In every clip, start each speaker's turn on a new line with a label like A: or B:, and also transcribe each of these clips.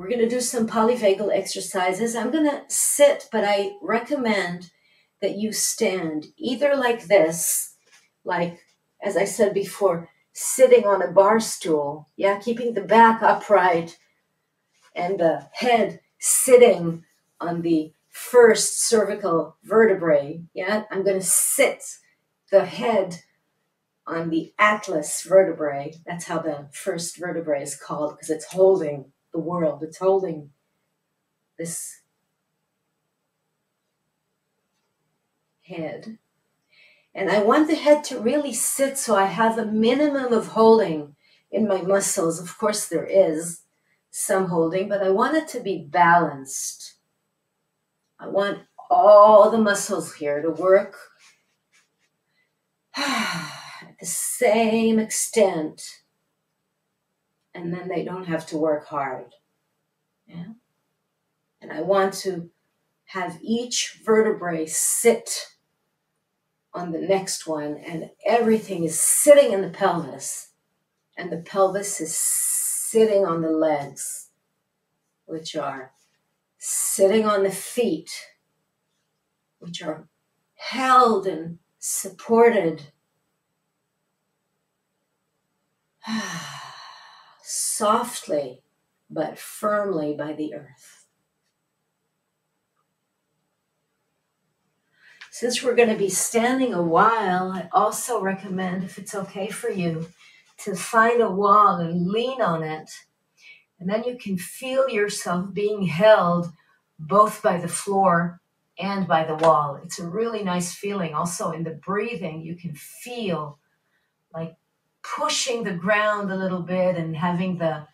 A: we're going to do some polyvagal exercises. I'm going to sit, but I recommend that you stand either like this, like, as I said before, sitting on a bar stool, yeah, keeping the back upright and the head sitting on the first cervical vertebrae, yeah. I'm going to sit the head on the atlas vertebrae. That's how the first vertebrae is called, because it's holding the world. It's holding this head. And I want the head to really sit so I have a minimum of holding in my muscles. Of course, there is some holding, but I want it to be balanced. I want all the muscles here to work at the same extent, and then they don't have to work hard. Yeah? And I want to have each vertebrae sit on the next one, and everything is sitting in the pelvis, and the pelvis is sitting on the legs, which are sitting on the feet, which are held and supported softly but firmly by the earth. Since we're going to be standing a while, I also recommend, if it's okay for you, to find a wall and lean on it. And then you can feel yourself being held both by the floor and by the wall. It's a really nice feeling. Also in the breathing, you can feel like pushing the ground a little bit and having the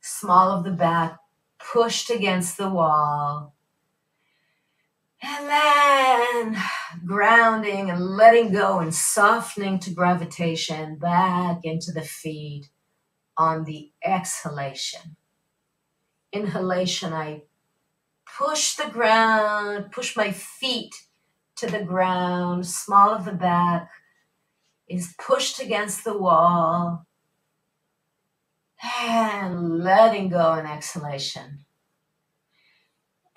A: small of the back pushed against the wall. And then grounding and letting go and softening to gravitation back into the feet on the exhalation. Inhalation, I push the ground, push my feet to the ground. Small of the back is pushed against the wall. And letting go in exhalation.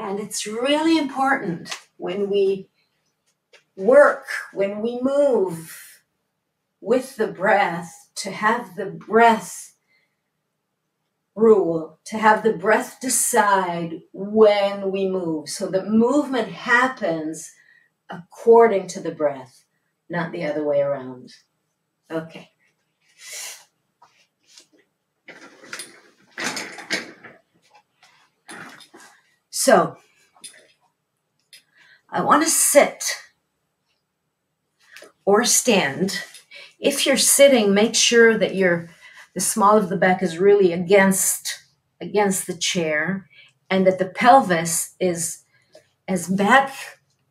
A: And it's really important when we work, when we move with the breath, to have the breath rule, to have the breath decide when we move. So the movement happens according to the breath, not the other way around. Okay. So, I want to sit or stand. If you're sitting, make sure that the small of the back is really against the chair, and that the pelvis is as back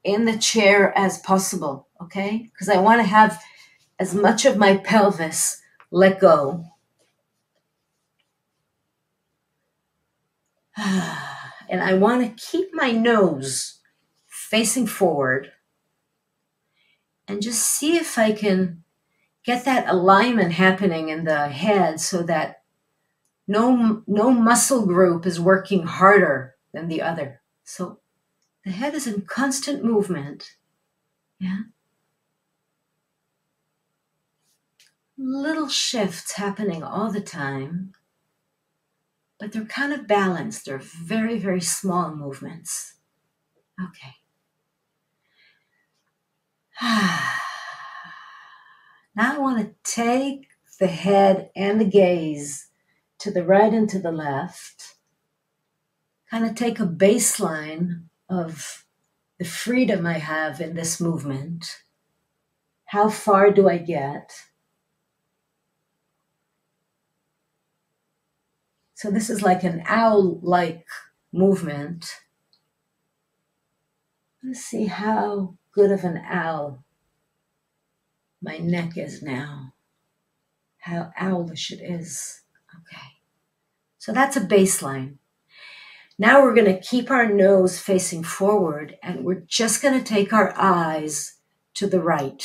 A: in the chair as possible, okay? Because I want to have as much of my pelvis let go. And I want to keep my nose facing forward and just see if I can get that alignment happening in the head so that no muscle group is working harder than the other. So the head is in constant movement. Yeah. Little shifts happening all the time, but they're kind of balanced. They're very, very small movements. Okay. Now I want to take the head and the gaze to the right and to the left. Kind of take a baseline of the freedom I have in this movement. How far do I get? So this is like an owl-like movement. Let's see how good of an owl my neck is now. How owlish it is. Okay. So that's a baseline. Now we're going to keep our nose facing forward, and we're just going to take our eyes to the right.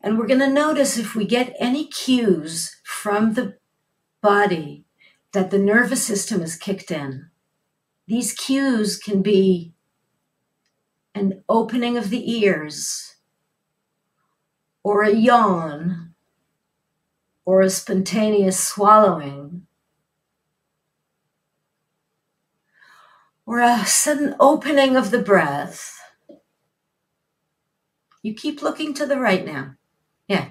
A: And we're going to notice if we get any cues from the body that the nervous system is kicked in. These cues can be an opening of the ears, or a yawn, or a spontaneous swallowing, or a sudden opening of the breath. You keep looking to the right now. Yeah.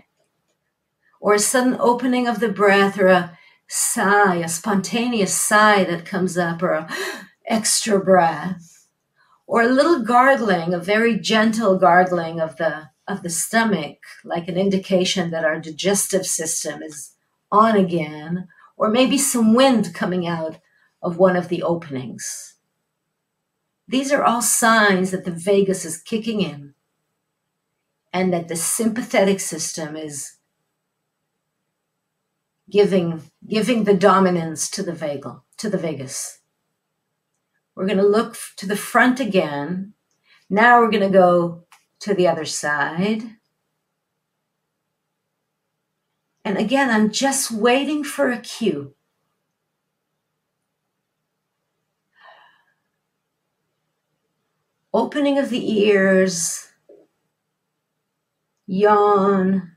A: Or a sudden opening of the breath, or a sigh, a spontaneous sigh that comes up, or a extra breath, or a little gargling, a very gentle gargling of the stomach, like an indication that our digestive system is on again, or maybe some wind coming out of one of the openings. These are all signs that the vagus is kicking in and that the sympathetic system is giving the dominance to the vagus. We're going to look to the front again. Now we're going to go to the other side. And again, I'm just waiting for a cue. Opening of the ears, yawn,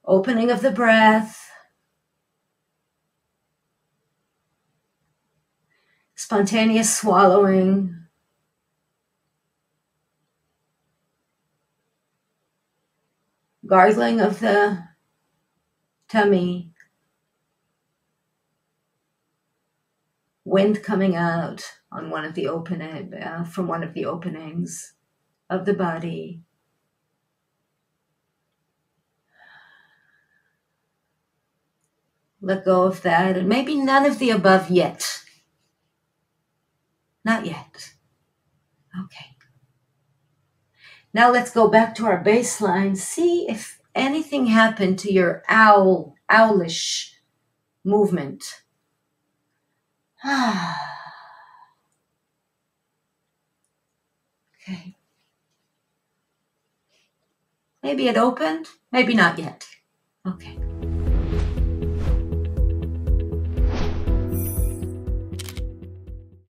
A: opening of the breath, spontaneous swallowing, gargling of the tummy, wind coming out on one of the from one of the openings of the body. Let go of that, and maybe none of the above yet. Not yet. Okay. Now let's go back to our baseline. See if anything happened to your owlish movement. Okay. Maybe it opened, maybe not yet. Okay.